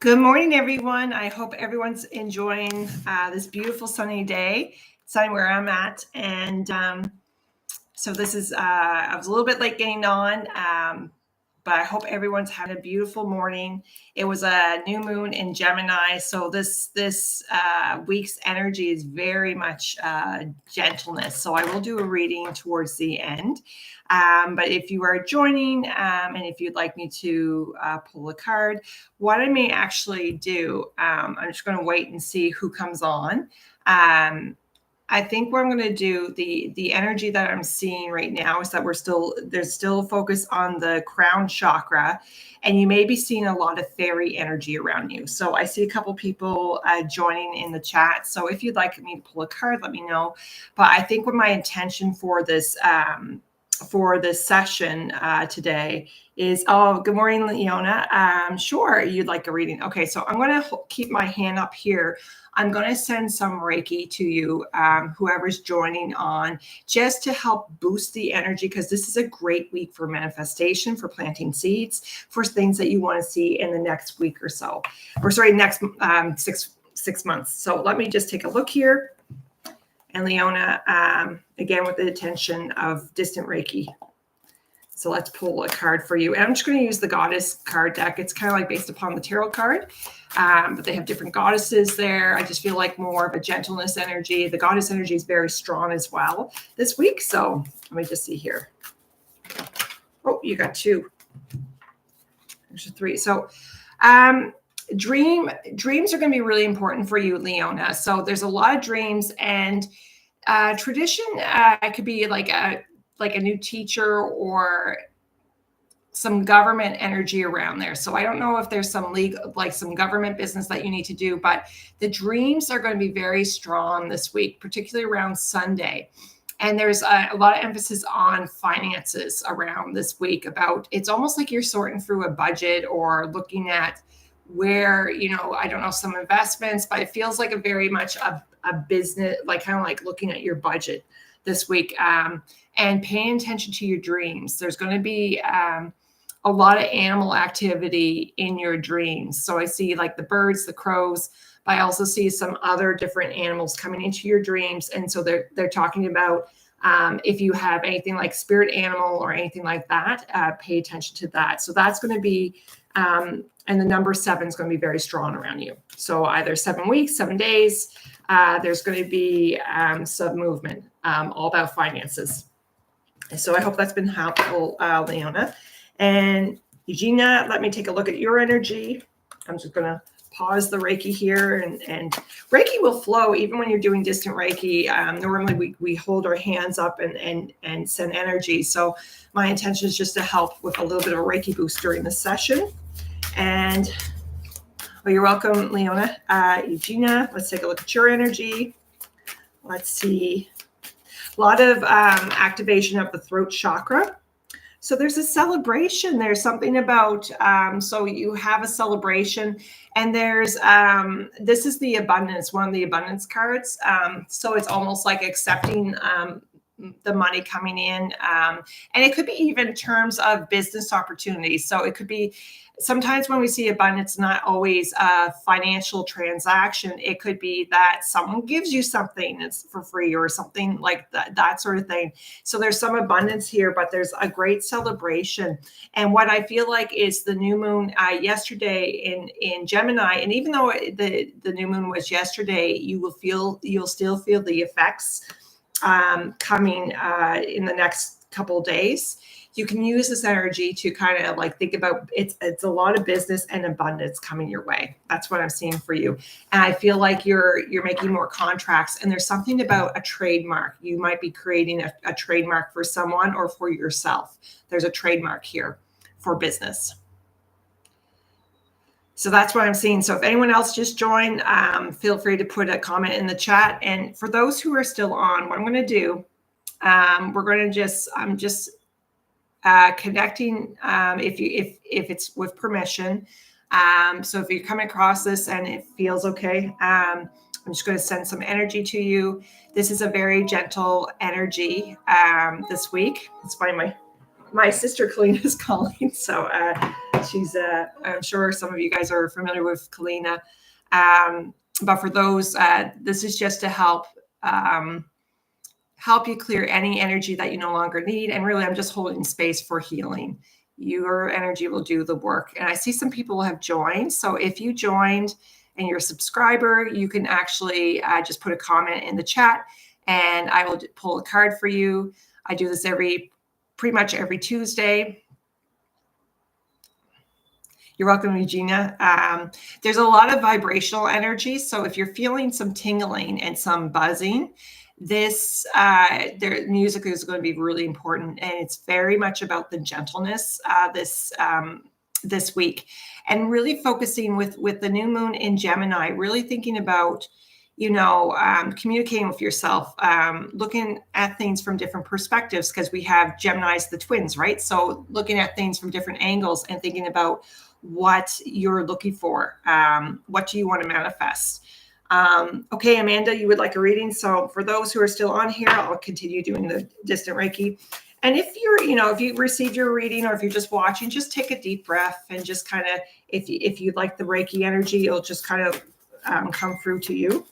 Good morning, everyone. I hope everyone's enjoying this beautiful sunny day. Sunny where I'm at. And so this is, I was a little bit late getting on, but I hope everyone's having a beautiful morning. It was a new moon in Gemini. So this week's energy is very much gentleness. So I will do a reading towards the end. But if you are joining and if you'd like me to pull a card, what I may actually do, I'm just going to wait and see who comes on. I think what I'm going to do, the energy that I'm seeing right now is that there's still a focus on the crown chakra, and you may be seeing a lot of fairy energy around you. So I see a couple people joining in the chat. So if you'd like me to pull a card, let me know. But I think what my intention for this session today is, good morning, Leona. Sure, you'd like a reading. Okay, so I'm going to keep my hand up here. I'm going to send some Reiki to you, whoever's joining on, just to help boost the energy, because this is a great week for manifestation, for planting seeds, for things that you want to see in the next week or so, next 6 months. So let me just take a look here. And Leona, again, with the attention of distant Reiki. So let's pull a card for you. And I'm just going to use the goddess card deck. It's kind of like based upon the tarot card, but they have different goddesses there. I just feel like more of a gentleness energy. The goddess energy is very strong as well this week. So let me just see here. Oh, you got two. There's a three. So dreams are going to be really important for you, Leona. So there's a lot of dreams, and tradition could be like a new teacher or some government energy around there. So I don't know if there's some legal, like some government business that you need to do, but the dreams are going to be very strong this week, particularly around Sunday. And there's a lot of emphasis on finances around this week. It's almost like you're sorting through a budget or looking at where, I don't know, some investments, but it feels like a very much a business, like kind of like looking at your budget this week, and paying attention to your dreams. There's going to be a lot of animal activity in your dreams. So I see like the birds, the crows, but I also see some other different animals coming into your dreams. And so they're talking about if you have anything like spirit animal or anything like that, pay attention to that. So that's going to be, and the number 7 is going to be very strong around you. So either 7 weeks, 7 days, there's going to be some movement, all about finances. So I hope that's been helpful, Leona. And Eugenia, let me take a look at your energy. I'm just going to pause the Reiki here, and Reiki will flow even when you're doing distant Reiki. Normally we hold our hands up and send energy. So my intention is just to help with a little bit of a Reiki boost during the session. And you're welcome, Leona. Eugenia, let's take a look at your energy. Let's see. A lot of activation of the throat chakra. So there's a celebration. There's something about, so you have a celebration, and there's, this is the abundance, one of the abundance cards. So it's almost like accepting the money coming in. And it could be even in terms of business opportunities. So it could be, sometimes when we see abundance, not always a financial transaction. It could be that someone gives you something that's for free or something like that sort of thing. So there's some abundance here, but there's a great celebration. And what I feel like is the new moon yesterday in Gemini, and even though the new moon was yesterday, you'll still feel the effects coming in the next couple of days. You can use this energy to kind of like think about it's a lot of business and abundance coming your way. That's what I'm seeing for you. And I feel like you're making more contracts, and there's something about a trademark. You might be creating a trademark for someone or for yourself. There's a trademark here for business. So that's what I'm seeing. So if anyone else just joined, feel free to put a comment in the chat. And for those who are still on, what I'm going to do, we're going to I'm just connecting if it's with permission. So if you're coming across this and it feels okay, I'm just going to send some energy to you. This is a very gentle energy this week. It's funny, my sister Colleen is calling, so She's I'm sure some of you guys are familiar with Kalina. But for those, this is just to help you clear any energy that you no longer need. And really, I'm just holding space for healing. Your energy will do the work. And I see some people have joined. So if you joined and you're a subscriber, you can actually just put a comment in the chat and I will pull a card for you. I do this pretty much every Tuesday. You're welcome, Eugenia. There's a lot of vibrational energy. So if you're feeling some tingling and some buzzing, this their music is going to be really important, and it's very much about the gentleness this week, and really focusing with the new moon in Gemini, really thinking about communicating with yourself, looking at things from different perspectives, because we have Gemini's, the twins, right? So looking at things from different angles and thinking about what you're looking for. What do you want to manifest? Okay, Amanda, you would like a reading. So for those who are still on here, I'll continue doing the distant Reiki. And if if you received your reading, or if you're just watching, just take a deep breath and just kind of, if you'd like the Reiki energy, it'll just kind of come through to you.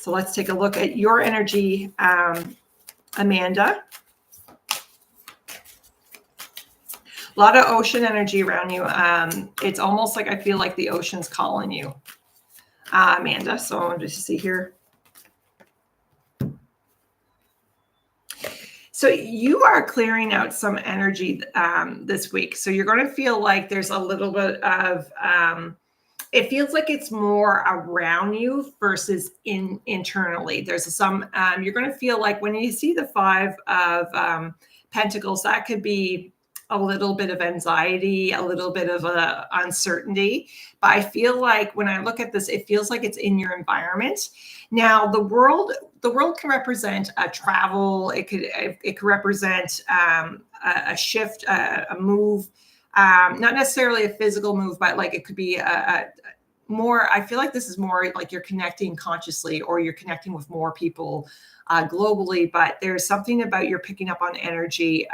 So let's take a look at your energy, Amanda. A lot of ocean energy around you. It's almost like I feel like the ocean's calling you, Amanda. So I'm just see here. So you are clearing out some energy this week. So you're going to feel like there's a little bit of, it feels like it's more around you versus internally. There's some, you're going to feel like when you see the Five of Pentacles, that could be a little bit of anxiety, a little bit of uncertainty. But I feel like when I look at this, it feels like it's in your environment. Now, the world can represent a travel. It could represent a shift, a move, not necessarily a physical move, but like it could be more. I feel like this is more like you're connecting consciously, or you're connecting with more people globally. But there's something about you're picking up on energy.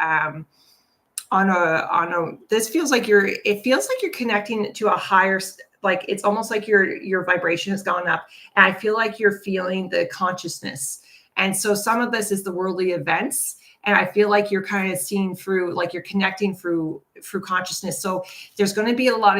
This feels like it feels like you're connecting to a higher, like it's almost like your vibration has gone up, and I feel like you're feeling the consciousness. And so some of this is the worldly events, and I feel like you're kind of seeing through, like you're connecting through consciousness. So there's going to be a lot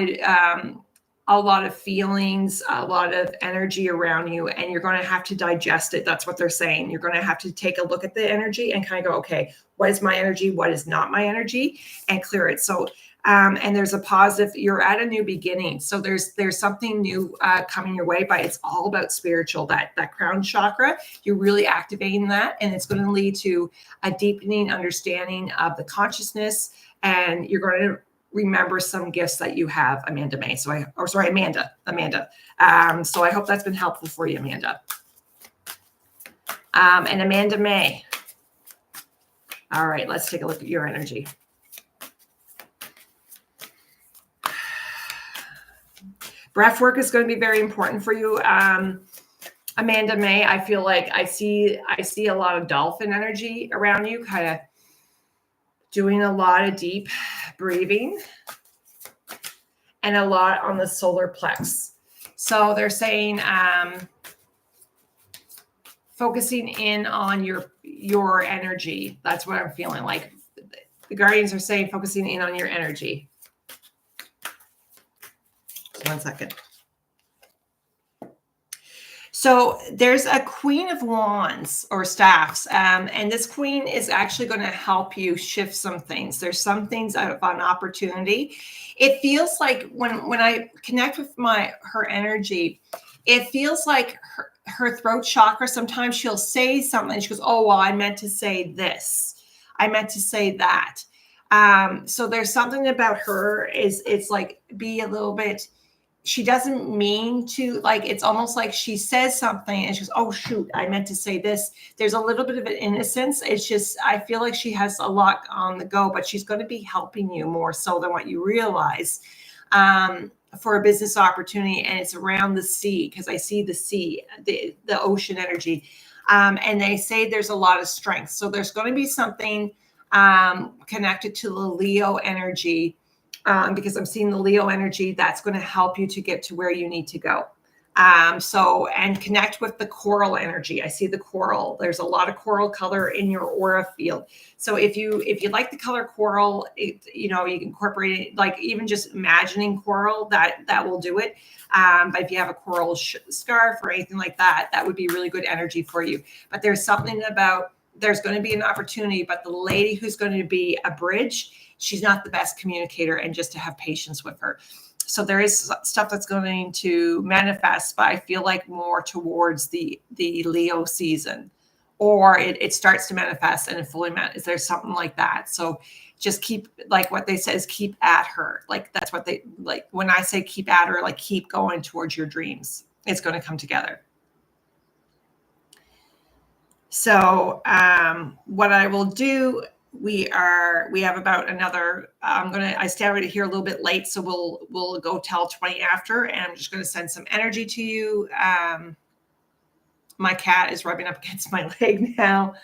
of feelings, a lot of energy around you, and you're going to have to digest it. That's what they're saying. You're going to have to take a look at the energy and kind of go, okay, what is my energy? What is not my energy? And clear it. So, and there's a positive, you're at a new beginning. So there's something new coming your way, but it's all about spiritual, that crown chakra. You're really activating that, and it's going to lead to a deepening understanding of the consciousness, and you're going to remember some gifts that you have, Amanda. So I hope that's been helpful for you, Amanda. And Amanda May. All right, let's take a look at your energy. Breath work is going to be very important for you, Amanda May. I feel like I see a lot of dolphin energy around you, kind of doing a lot of deep breathing, and a lot on the solar plex. So they're saying focusing in on your energy. That's what I'm feeling like. The guardians are saying focusing in on your energy. Just 1 second. So there's a Queen of Wands or staffs, and this queen is actually going to help you shift some things. There's some things of an opportunity. It feels like when I connect with her energy, it feels like her throat chakra. Sometimes she'll say something and she goes, "Oh, well, I meant to say this. I meant to say that." So there's something about her it's like be a little bit. She doesn't mean to, like, it's almost like she says something and she goes, "Oh, shoot, I meant to say this." There's a little bit of an innocence. It's just, I feel like she has a lot on the go, but she's going to be helping you more so than what you realize for a business opportunity. And it's around the sea, because I see the sea, the ocean energy. And they say there's a lot of strength. So there's going to be something connected to the Leo energy because I'm seeing the Leo energy that's going to help you to get to where you need to go. And connect with the coral energy. I see the coral. There's a lot of coral color in your aura field. So if you like the color coral, you can incorporate it, like even just imagining coral, that will do it. But if you have a coral scarf or anything like that, that would be really good energy for you. But there's something about, there's going to be an opportunity, but the lady who's going to be a bridge, she's not the best communicator, and just to have patience with her. So there is stuff that's going to manifest, but I feel like more towards the Leo season, or it starts to manifest and it fully manifests. There's something like that. So just keep, like what they say is keep at her. Like that's what they, like when I say keep at her, like keep going towards your dreams. It's going to come together. So what I will do, we have about another, I started here a little bit late, so we'll go till 20 after, and I'm just going to send some energy to you. My cat is rubbing up against my leg now.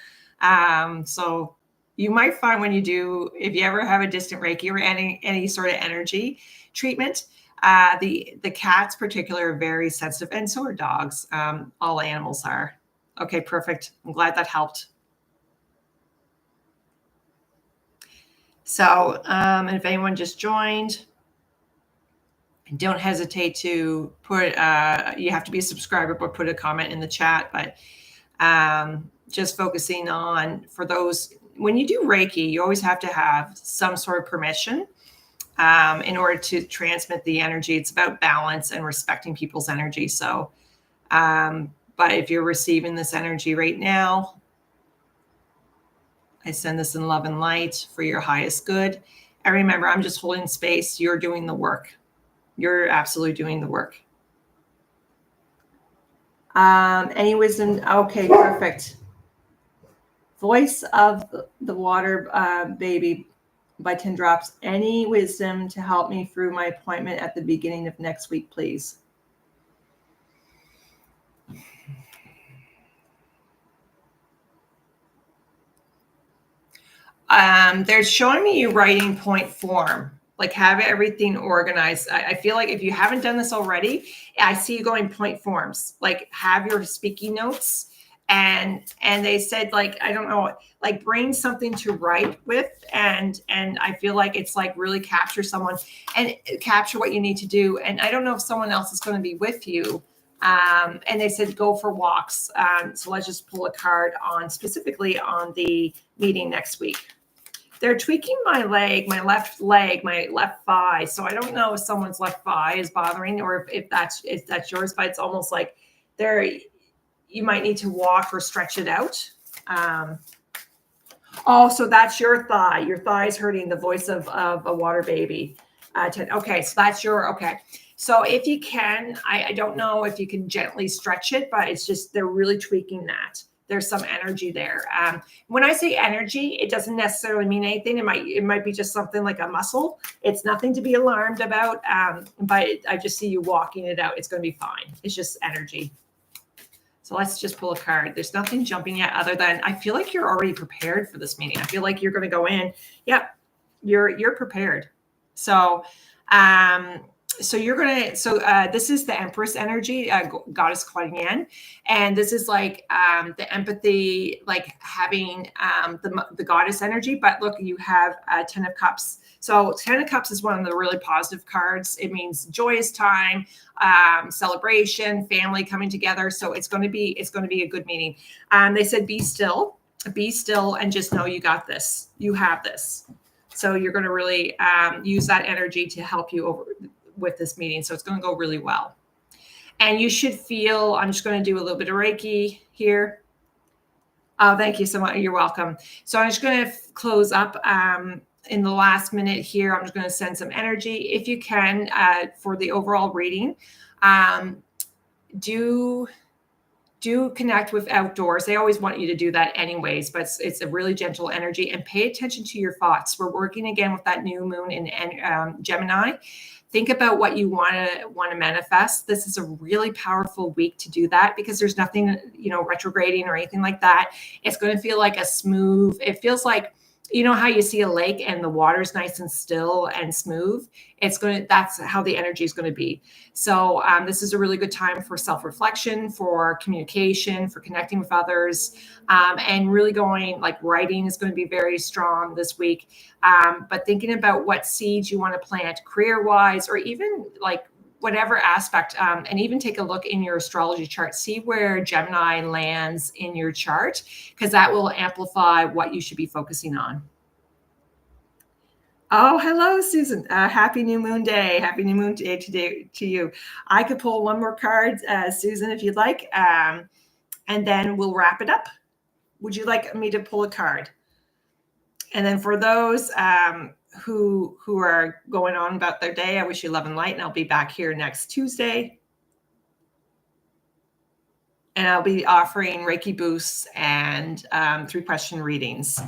So you might find when you do, if you ever have a distant Reiki or any sort of energy treatment, the cats particularly are very sensitive, and so are dogs. All animals are. Okay, perfect. I'm glad that helped. So, and if anyone just joined, don't hesitate to put, you have to be a subscriber, but put a comment in the chat. But just focusing on, for those, when you do Reiki, you always have to have some sort of permission in order to transmit the energy. It's about balance and respecting people's energy. So, but if you're receiving this energy right now, I send this in love and light for your highest good. And remember, I'm just holding space. You're doing the work. You're absolutely doing the work. Any wisdom? Okay, perfect. Voice of the Water Baby by 10 Drops. Any wisdom to help me through my appointment at the beginning of next week, please? They're showing me you writing point form, like have everything organized. I feel like if you haven't done this already, I see you going point forms, like have your speaking notes. And they said, like, I don't know, like bring something to write with. And I feel like it's like really capture someone and capture what you need to do. And I don't know if someone else is going to be with you. And they said, go for walks. So let's just pull a card on specifically on the meeting next week. They're tweaking my leg, my left thigh. So I don't know if someone's left thigh is bothering, or if that's yours, but it's almost like you might need to walk or stretch it out. So that's your thigh. Your thigh is hurting, the voice of a water baby. Okay, so that's okay. So if you can, I don't know if you can gently stretch it, but it's just, they're really tweaking that. There's some energy there. When I say energy, it doesn't necessarily mean anything. It might be just something like a muscle. It's nothing to be alarmed about. But I just see you walking it out. It's going to be fine. It's just energy. So let's just pull a card. There's nothing jumping yet, other than I feel like you're already prepared for this meeting. I feel like you're going to go in. Yep, you're prepared. So you're going to, this is the Empress energy, Goddess Kuan Yin. And this is like the empathy, like having the goddess energy. But look, you have 10 of Cups. So 10 of Cups is one of the really positive cards. It means joyous time, celebration, family coming together. So it's going to be a good meeting. They said, be still, and just know you got this. You have this. So you're going to really use that energy to help you over with this meeting. So it's going to go really well. And you should feel, I'm just going to do a little bit of Reiki here. Oh, thank you so much. You're welcome. So I'm just going to close up in the last minute here. I'm just going to send some energy. If you can, for the overall reading, do connect with outdoors. They always want you to do that anyways, but it's a really gentle energy, and pay attention to your thoughts. We're working again with that new moon in Gemini. Think about what you want to manifest. This is a really powerful week to do that, because there's nothing, retrograding or anything like that. It's going to feel like a smooth, it feels like you know how you see a lake and the water's nice and still and smooth? That's how the energy is going to be. So this is a really good time for self-reflection, for communication, for connecting with others, and really going, like, writing is going to be very strong this week. But thinking about what seeds you want to plant career-wise, or even like whatever aspect, and even take a look in your astrology chart, see where Gemini lands in your chart, because that will amplify what you should be focusing on. Oh, hello, Susan. Happy new moon day. Happy new moon day today to you. I could pull one more card, Susan, if you'd like, and then we'll wrap it up. Would you like me to pull a card? And then for those who are going on about their day, I wish you love and light, and I'll be back here next Tuesday. And I'll be offering Reiki boosts and 3-question readings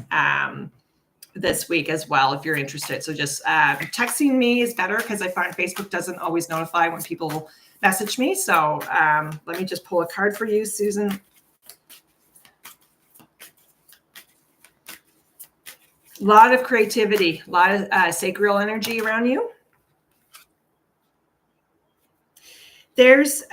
this week as well, if you're interested. So just texting me is better, because I find Facebook doesn't always notify when people message me. So let me just pull a card for you, Susan. A lot of creativity, a lot of sacral energy around you. There's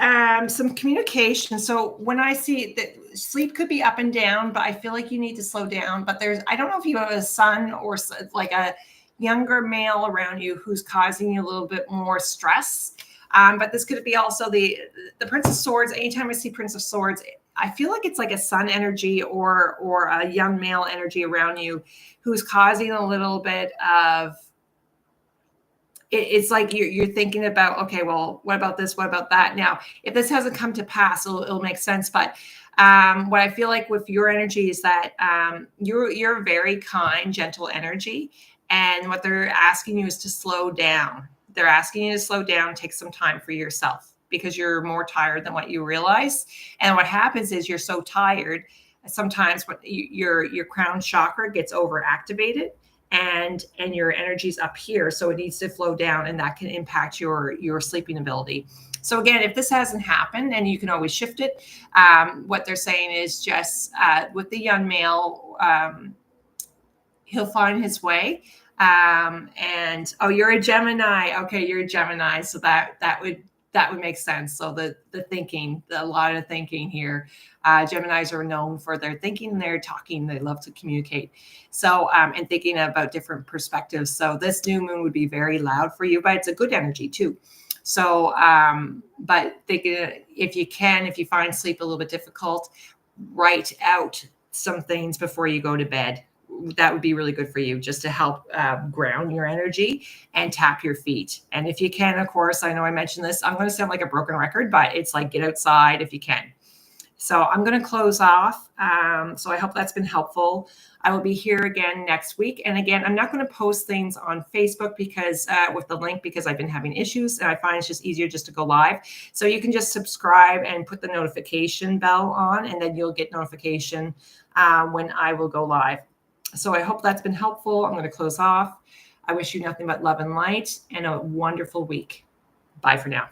some communication. So when I see that sleep could be up and down, but I feel like you need to slow down. But I don't know if you have a son or like a younger male around you who's causing you a little bit more stress. But this could be also the Prince of Swords. Anytime I see Prince of Swords, I feel like it's like a sun energy or a young male energy around you who's causing a little bit of, it's like you're thinking about, okay, well, what about this? What about that? Now, if this hasn't come to pass, it'll make sense. But what I feel like with your energy is that you're a very kind, gentle energy. And what they're asking you is to slow down. They're asking you to slow down, take some time for yourself, because you're more tired than what you realize. And what happens is you're so tired, sometimes when your crown chakra gets overactivated, and your energy's up here, so it needs to flow down, and that can impact your sleeping ability. So again, if this hasn't happened, and you can always shift it, what they're saying is just with the young male, he'll find his way. And you're a Gemini. Okay, you're a Gemini, so that would make sense. So the thinking, a lot of thinking here. Geminis are known for their thinking, their talking. They love to communicate. So, and thinking about different perspectives. So this new moon would be very loud for you, but it's a good energy too. So, but thinking, if you find sleep a little bit difficult, write out some things before you go to bed. That would be really good for you, just to help ground your energy and tap your feet. And if you can, of course, I know I mentioned this, I'm going to sound like a broken record, but it's like, get outside if you can. So I'm going to close off. So I hope that's been helpful. I will be here again next week. And again, I'm not going to post things on Facebook because with the link, because I've been having issues, and I find it's just easier just to go live. So you can just subscribe and put the notification bell on, and then you'll get notification when I will go live. So I hope that's been helpful. I'm going to close off. I wish you nothing but love and light and a wonderful week. Bye for now.